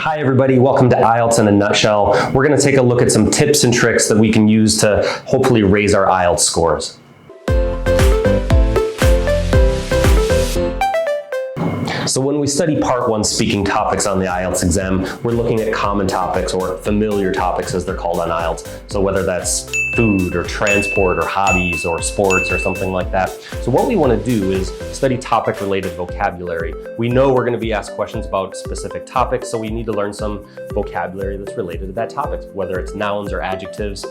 Hi everybody, welcome to IELTS in a nutshell. We're going to take a look at some tips and tricks that we can use to hopefully raise our IELTS scores. So when we study Part 1 speaking topics on the IELTS exam, we're looking at common topics or familiar topics as they're called on IELTS. So whether that's food or transport or hobbies or sports or something like that. So what we want to do is study topic-related vocabulary. We know we're going to be asked questions about specific topics, so we need to learn some vocabulary that's related to that topic, whether it's nouns or adjectives.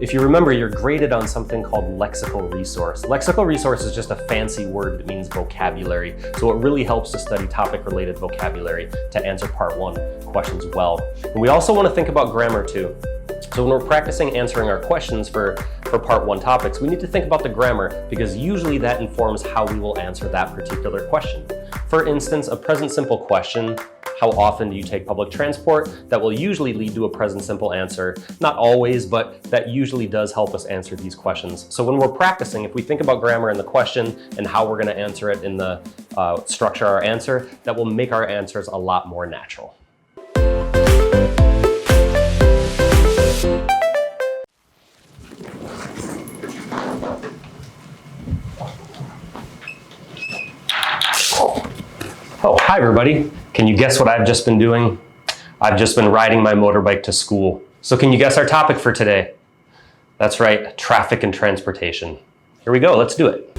If you remember, you're graded on something called lexical resource. Lexical resource is just a fancy word that means vocabulary. So it really helps to study topic-related vocabulary to answer Part 1 questions well. And we also want to think about grammar too. So when we're practicing answering our questions for Part 1 topics, we need to think about the grammar because usually that informs how we will answer that particular question. For instance, a present simple question, how often do you take public transport? That will usually lead to a present simple answer. Not always, but that usually does help us answer these questions. So when we're practicing, if we think about grammar in the question and how we're going to answer it in the structure our answer, that will make our answers a lot more natural. Oh, hi everybody. Can you guess what I've just been doing? I've just been riding my motorbike to school. So can you guess our topic for today? That's right, traffic and transportation. Here we go, let's do it.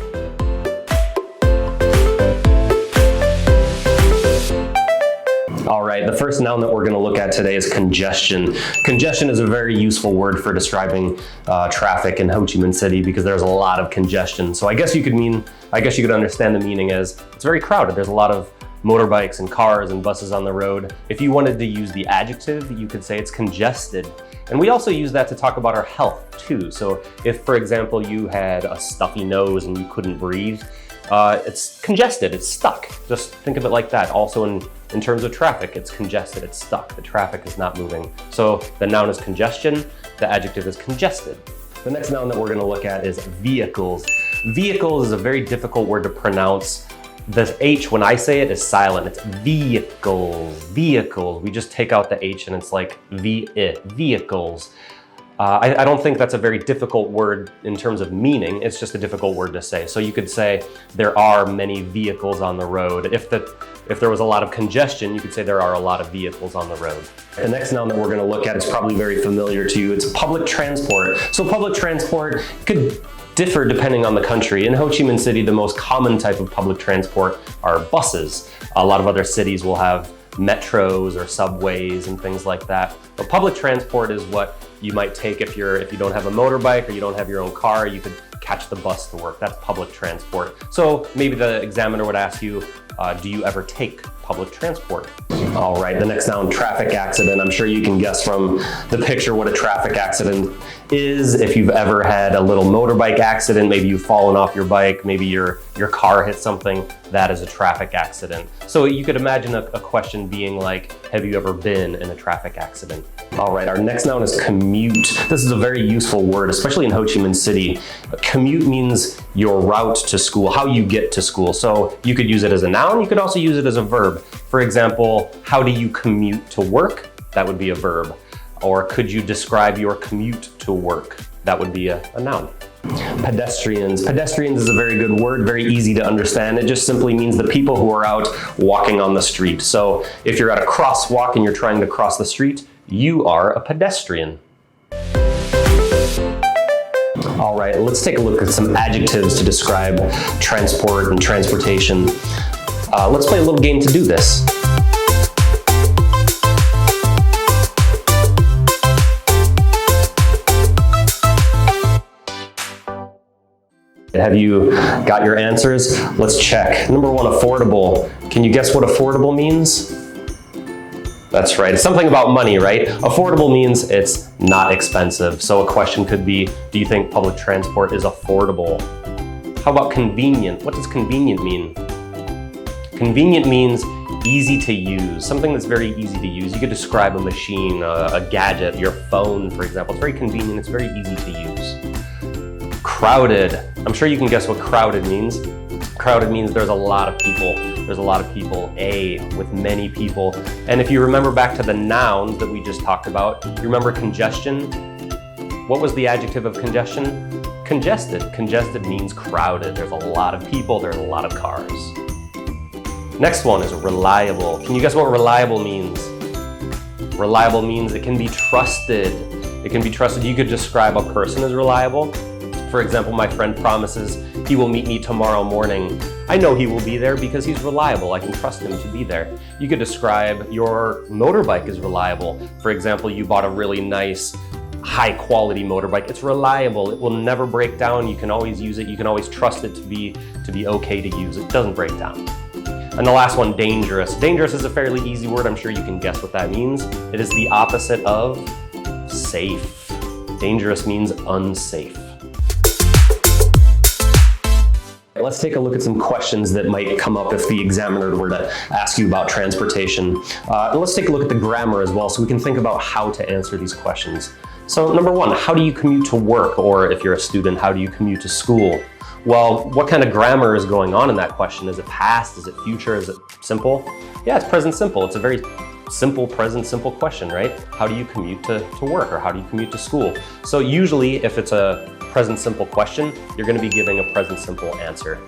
All right, the first noun that we're going to look at today is congestion. Congestion is a very useful word for describing traffic in Ho Chi Minh City because there's a lot of congestion. So I guess you could understand the meaning as it's very crowded. There's a lot of motorbikes and cars and buses on the road. If you wanted to use the adjective, you could say it's congested. And we also use that to talk about our health too. So if, for example, you had a stuffy nose and you couldn't breathe, it's congested, it's stuck. Just think of it like that. Also in terms of traffic, it's congested, it's stuck. The traffic is not moving. So the noun is congestion, the adjective is congested. The next noun that we're gonna look at is vehicles. Vehicles is a very difficult word to pronounce. The H, when I say it, is silent. It's vehicles, vehicles. We just take out the H and it's like vehicles. I don't think that's a very difficult word in terms of meaning. It's just a difficult word to say. So you could say there are many vehicles on the road. If there was a lot of congestion, you could say there are a lot of vehicles on the road. The next noun that we're going to look at is probably very familiar to you. It's public transport. So public transport could differ depending on the country. In Ho Chi Minh City, the most common type of public transport are buses. A lot of other cities will have metros or subways and things like that. But public transport is what you might take if you don't have a motorbike or you don't have your own car, you could catch the bus to work. That's public transport. So maybe the examiner would ask you, do you ever take public transport? All right, the next noun, traffic accident. I'm sure you can guess from the picture what a traffic accident is. If you've ever had a little motorbike accident, maybe you've fallen off your bike, maybe your car hit something, that is a traffic accident. So you could imagine a question being like, have you ever been in a traffic accident? All right, our next noun is commute. This is a very useful word, especially in Ho Chi Minh City. Commute means your route to school, how you get to school. So you could use it as a noun, you could also use it as a verb. For example, how do you commute to work? That would be a verb. Or could you describe your commute to work? That would be a noun. Pedestrians. Pedestrians is a very good word, very easy to understand. It just simply means the people who are out walking on the street. So if you're at a crosswalk and you're trying to cross the street, you are a pedestrian. All right, let's take a look at some adjectives to describe transport and transportation. Let's play a little game to do this. Have you got your answers? Let's check. Number one, affordable. Can you guess what affordable means? That's right, it's something about money, right? Affordable means it's not expensive. So a question could be, do you think public transport is affordable? How about convenient? What does convenient mean? Convenient means easy to use, something that's very easy to use. You could describe a machine, a gadget, your phone, for example. It's very convenient, it's very easy to use. Crowded. I'm sure you can guess what crowded means. Crowded means there's a lot of people. there's a lot of people. A, with many people. And if you remember back to the nouns that we just talked about, you remember congestion? What was the adjective of congestion? Congested. Congested means crowded. There's a lot of people, there's a lot of cars. Next one is reliable. Can you guess what reliable means? Reliable means it can be trusted. It can be trusted. You could describe a person as reliable. For example, my friend promises he will meet me tomorrow morning. I know he will be there because he's reliable. I can trust him to be there. You could describe your motorbike as reliable. For example, you bought a really nice, high quality motorbike. It's reliable. It will never break down. You can always use it. You can always trust it to be okay to use. It doesn't break down. And the last one, dangerous. Dangerous is a fairly easy word. I'm sure you can guess what that means. It is the opposite of safe. Dangerous means unsafe. Let's take a look at some questions that might come up if the examiner were to ask you about transportation. And let's take a look at the grammar as well so we can think about how to answer these questions. So number one, how do you commute to work? Or if you're a student, how do you commute to school? Well, what kind of grammar is going on in that question? Is it past? Is it future? Is it simple? Yeah, it's present simple. It's a very simple present simple question, right? How do you commute to work, or how do you commute to school? So usually if it's a present simple question, you're going to be giving a present simple answer.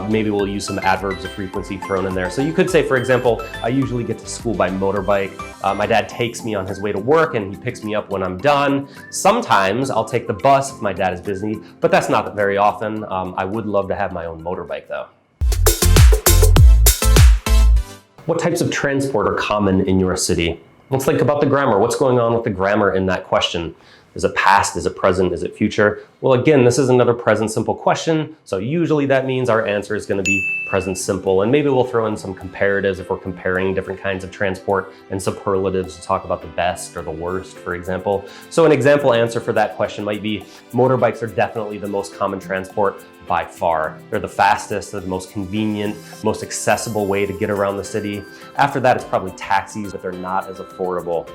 Maybe we'll use some adverbs of frequency thrown in there. So you could say, for example, I usually get to school by motorbike. My dad takes me on his way to work and he picks me up when I'm done. Sometimes I'll take the bus if my dad is busy, but that's not very often. I would love to have my own motorbike though. What types of transport are common in your city? Let's think about the grammar. What's going on with the grammar in that question? Is it past? Is it present? Is it future? Well, again, this is another present simple question. So usually that means our answer is going to be present simple. And maybe we'll throw in some comparatives if we're comparing different kinds of transport, and superlatives to talk about the best or the worst, for example. So an example answer for that question might be, motorbikes are definitely the most common transport by far. They're the fastest, they're the most convenient, most accessible way to get around the city. After that, it's probably taxis, but they're not as affordable.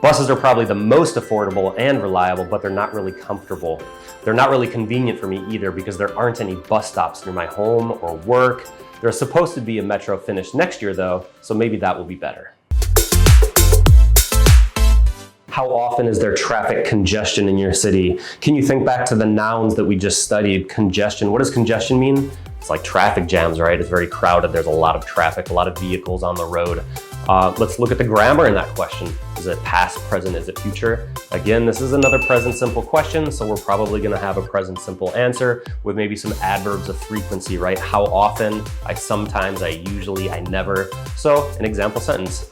Buses are probably the most affordable and reliable, but they're not really comfortable. They're not really convenient for me either because there aren't any bus stops near my home or work. There's supposed to be a metro finished next year though, so maybe that will be better. How often is there traffic congestion in your city? Can you think back to the nouns that we just studied? Congestion. What does congestion mean? It's like traffic jams, right? It's very crowded. There's a lot of traffic, a lot of vehicles on the road. Let's look at the grammar in that question. Is it past, present, is it future? Again, this is another present simple question, so we're probably gonna have a present simple answer with maybe some adverbs of frequency, right? How often, I sometimes, I usually, I never. So an example sentence.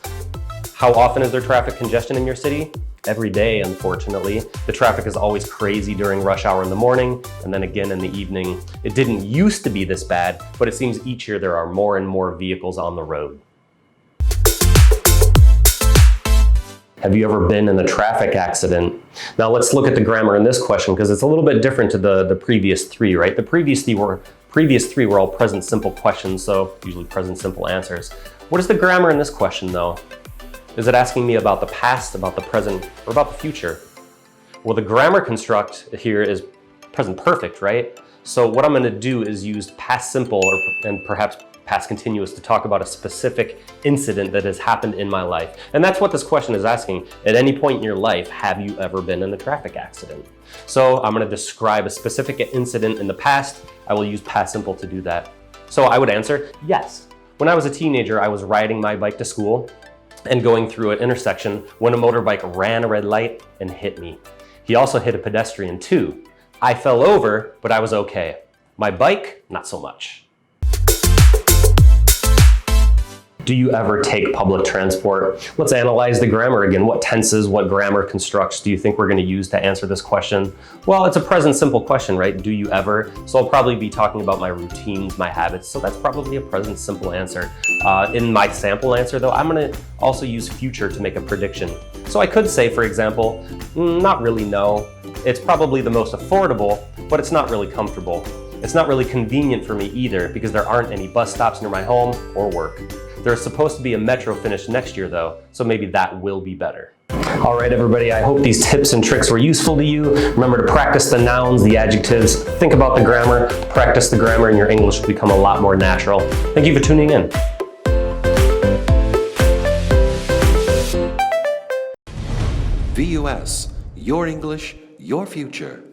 How often is there traffic congestion in your city? Every day, unfortunately. The traffic is always crazy during rush hour in the morning and then again in the evening. It didn't used to be this bad, but it seems each year there are more and more vehicles on the road. Have you ever been in a traffic accident? Now let's look at the grammar in this question because it's a little bit different to the previous three, right? The previous three were all present simple questions, so usually present simple answers. What is the grammar in this question though? Is it asking me about the past, about the present, or about the future? Well, the grammar construct here is present perfect, right? So what I'm going to do is use past simple and perhaps past continuous to talk about a specific incident that has happened in my life. And that's what this question is asking. At any point in your life, have you ever been in a traffic accident? So I'm going to describe a specific incident in the past. I will use past simple to do that. So I would answer, yes. When I was a teenager, I was riding my bike to school and going through an intersection when a motorbike ran a red light and hit me. He also hit a pedestrian too. I fell over, but I was okay. My bike, not so much. Do you ever take public transport? Let's analyze the grammar again. What tenses, what grammar constructs do you think we're going to use to answer this question? Well, it's a present simple question, right? Do you ever? So I'll probably be talking about my routines, my habits. So that's probably a present simple answer. In my sample answer though, I'm going to also use future to make a prediction. So I could say, for example, not really, no. It's probably the most affordable, but it's not really comfortable. It's not really convenient for me either because there aren't any bus stops near my home or work. There's supposed to be a metro finish next year though, so maybe that will be better. All right, everybody, I hope these tips and tricks were useful to you. Remember to practice the nouns, the adjectives, think about the grammar, practice the grammar, and your English will become a lot more natural. Thank you for tuning in. VUS, your English, your future.